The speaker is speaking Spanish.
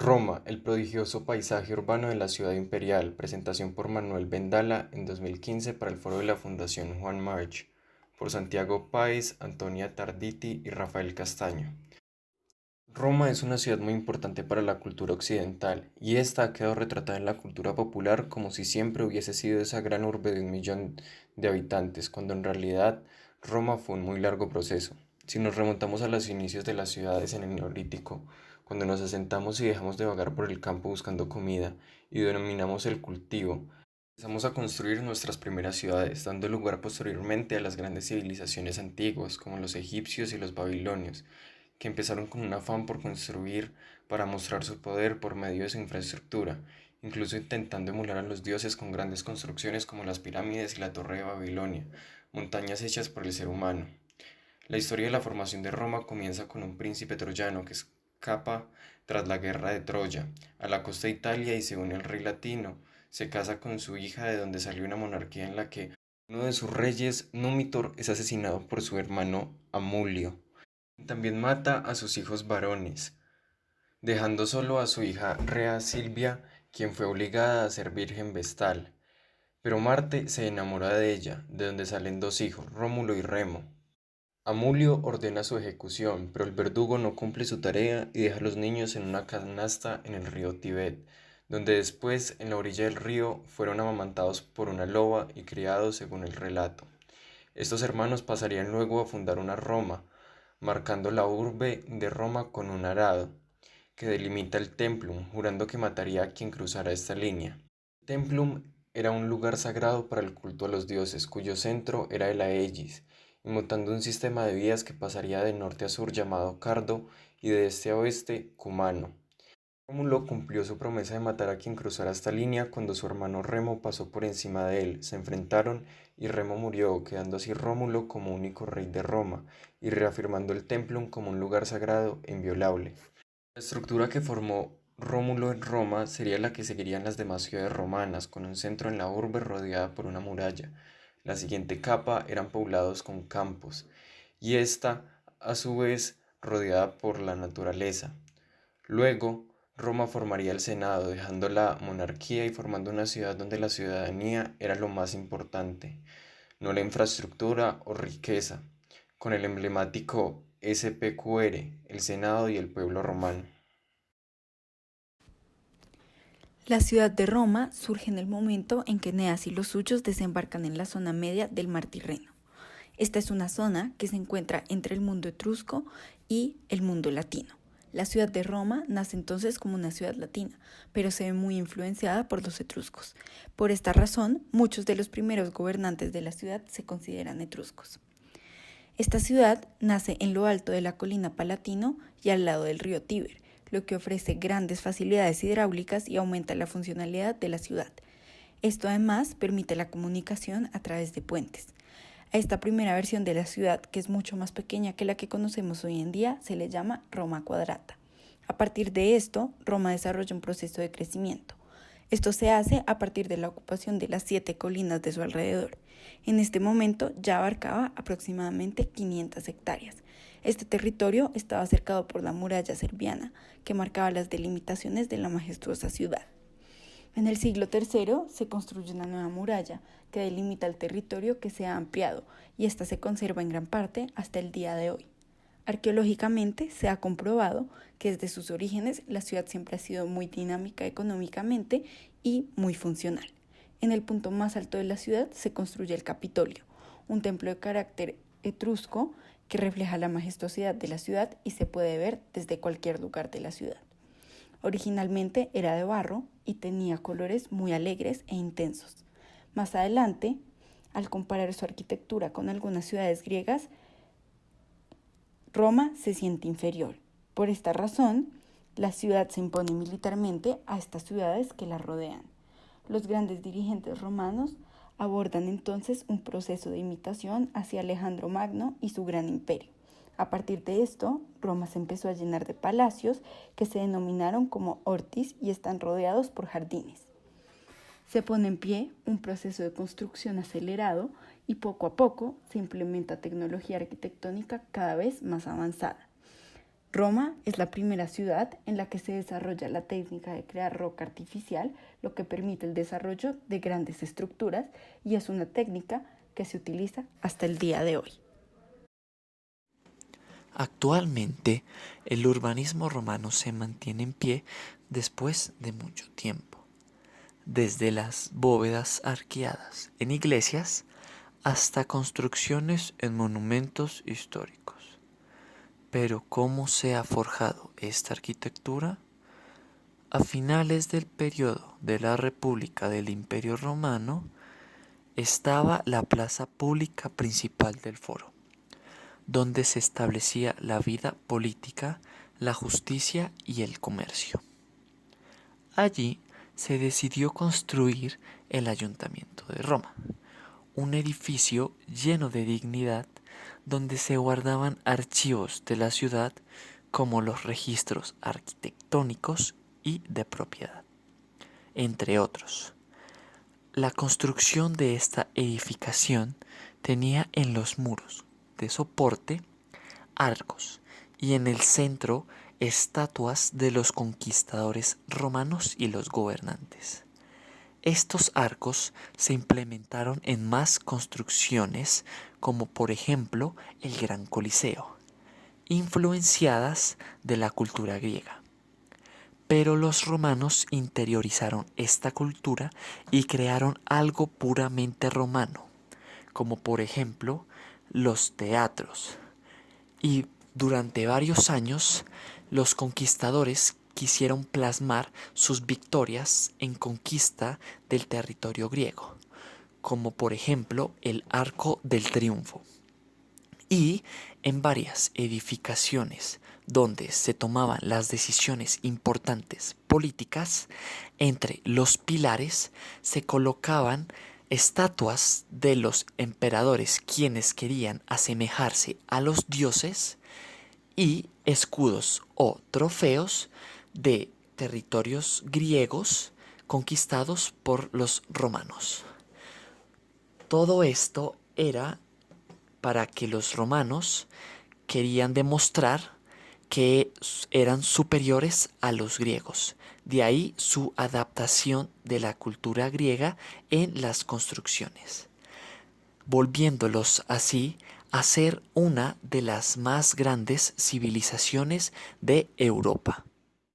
Roma, el prodigioso paisaje urbano de la ciudad imperial, presentación por Manuel Vendala en 2015 para el foro de la Fundación Juan March, por Santiago Páez, Antonia Tarditi y Rafael Castaño. Roma es una ciudad muy importante para la cultura occidental, y esta ha quedado retratada en la cultura popular como si siempre hubiese sido esa gran urbe de 1 millón de habitantes, cuando en realidad Roma fue un muy largo proceso. Si nos remontamos a los inicios de las ciudades en el Neolítico, cuando nos asentamos y dejamos de vagar por el campo buscando comida y denominamos el cultivo, empezamos a construir nuestras primeras ciudades, dando lugar posteriormente a las grandes civilizaciones antiguas, como los egipcios y los babilonios, que empezaron con un afán por construir para mostrar su poder por medio de su infraestructura, incluso intentando emular a los dioses con grandes construcciones como las pirámides y la Torre de Babilonia, montañas hechas por el ser humano. La historia de la formación de Roma comienza con un príncipe troyano que escapa tras la guerra de Troya a la costa de Italia y se une al rey latino. Se casa con su hija, de donde salió una monarquía en la que uno de sus reyes, Númitor, es asesinado por su hermano Amulio. También mata a sus hijos varones, dejando solo a su hija Rea Silvia, quien fue obligada a ser virgen vestal. Pero Marte se enamora de ella, de donde salen dos hijos, Rómulo y Remo. Amulio ordena su ejecución, pero el verdugo no cumple su tarea y deja a los niños en una canasta en el río Tíbet, donde después, en la orilla del río, fueron amamantados por una loba y criados según el relato. Estos hermanos pasarían luego a fundar una Roma, marcando la urbe de Roma con un arado, que delimita el Templum, jurando que mataría a quien cruzara esta línea. El Templum era un lugar sagrado para el culto a los dioses, cuyo centro era el Aegis, inmutando un sistema de vías que pasaría de norte a sur llamado Cardo y de este a oeste Cumano. Rómulo cumplió su promesa de matar a quien cruzara esta línea cuando su hermano Remo pasó por encima de él, se enfrentaron y Remo murió, quedando así Rómulo como único rey de Roma y reafirmando el Templum como un lugar sagrado e inviolable. La estructura que formó Rómulo en Roma sería la que seguirían las demás ciudades romanas, con un centro en la urbe rodeada por una muralla. La siguiente capa eran poblados con campos, y esta, a su vez, rodeada por la naturaleza. Luego, Roma formaría el Senado, dejando la monarquía y formando una ciudad donde la ciudadanía era lo más importante, no la infraestructura o riqueza, con el emblemático SPQR, el Senado y el pueblo romano. La ciudad de Roma surge en el momento en que Eneas y los suyos desembarcan en la zona media del mar Tirreno. Esta es una zona que se encuentra entre el mundo etrusco y el mundo latino. La ciudad de Roma nace entonces como una ciudad latina, pero se ve muy influenciada por los etruscos. Por esta razón, muchos de los primeros gobernantes de la ciudad se consideran etruscos. Esta ciudad nace en lo alto de la colina Palatino y al lado del río Tíber, lo que ofrece grandes facilidades hidráulicas y aumenta la funcionalidad de la ciudad. Esto además permite la comunicación a través de puentes. A esta primera versión de la ciudad, que es mucho más pequeña que la que conocemos hoy en día, se le llama Roma Quadrata. A partir de esto, Roma desarrolla un proceso de crecimiento. Esto se hace a partir de la ocupación de las 7 colinas de su alrededor. En este momento ya abarcaba aproximadamente 500 hectáreas. Este territorio estaba cercado por la muralla serbiana, que marcaba las delimitaciones de la majestuosa ciudad. En el siglo III se construye una nueva muralla que delimita el territorio, que se ha ampliado, y esta se conserva en gran parte hasta el día de hoy. Arqueológicamente se ha comprobado que desde sus orígenes la ciudad siempre ha sido muy dinámica económicamente y muy funcional. En el punto más alto de la ciudad se construye el Capitolio, un templo de carácter etrusco que refleja la majestuosidad de la ciudad y se puede ver desde cualquier lugar de la ciudad. Originalmente era de barro y tenía colores muy alegres e intensos. Más adelante, al comparar su arquitectura con algunas ciudades griegas, Roma se siente inferior. Por esta razón, la ciudad se impone militarmente a estas ciudades que la rodean. Los grandes dirigentes romanos abordan entonces un proceso de imitación hacia Alejandro Magno y su gran imperio. A partir de esto, Roma se empezó a llenar de palacios que se denominaron como ortis y están rodeados por jardines. Se pone en pie un proceso de construcción acelerado y poco a poco se implementa tecnología arquitectónica cada vez más avanzada. Roma es la primera ciudad en la que se desarrolla la técnica de crear roca artificial, lo que permite el desarrollo de grandes estructuras y es una técnica que se utiliza hasta el día de hoy. Actualmente, el urbanismo romano se mantiene en pie después de mucho tiempo, desde las bóvedas arqueadas en iglesias hasta construcciones en monumentos históricos. Pero ¿cómo se ha forjado esta arquitectura? A finales del periodo de la República del Imperio Romano estaba la plaza pública principal del foro, donde se establecía la vida política, la justicia y el comercio. Allí se decidió construir el Ayuntamiento de Roma, un edificio lleno de dignidad donde se guardaban archivos de la ciudad como los registros arquitectónicos y de propiedad, entre otros. La construcción de esta edificación tenía en los muros de soporte arcos y en el centro estatuas de los conquistadores romanos y los gobernantes. Estos arcos se implementaron en más construcciones, como por ejemplo el Gran Coliseo, influenciadas de la cultura griega. Pero los romanos interiorizaron esta cultura y crearon algo puramente romano, como por ejemplo los teatros. Y durante varios años, los conquistadores quisieron plasmar sus victorias en conquista del territorio griego, como por ejemplo el Arco del Triunfo. Y en varias edificaciones donde se tomaban las decisiones importantes políticas, entre los pilares se colocaban estatuas de los emperadores quienes querían asemejarse a los dioses y escudos o trofeos de territorios griegos conquistados por los romanos. Todo esto era para que los romanos querían demostrar que eran superiores a los griegos. De ahí su adaptación de la cultura griega en las construcciones, volviéndolos así a ser una de las más grandes civilizaciones de Europa.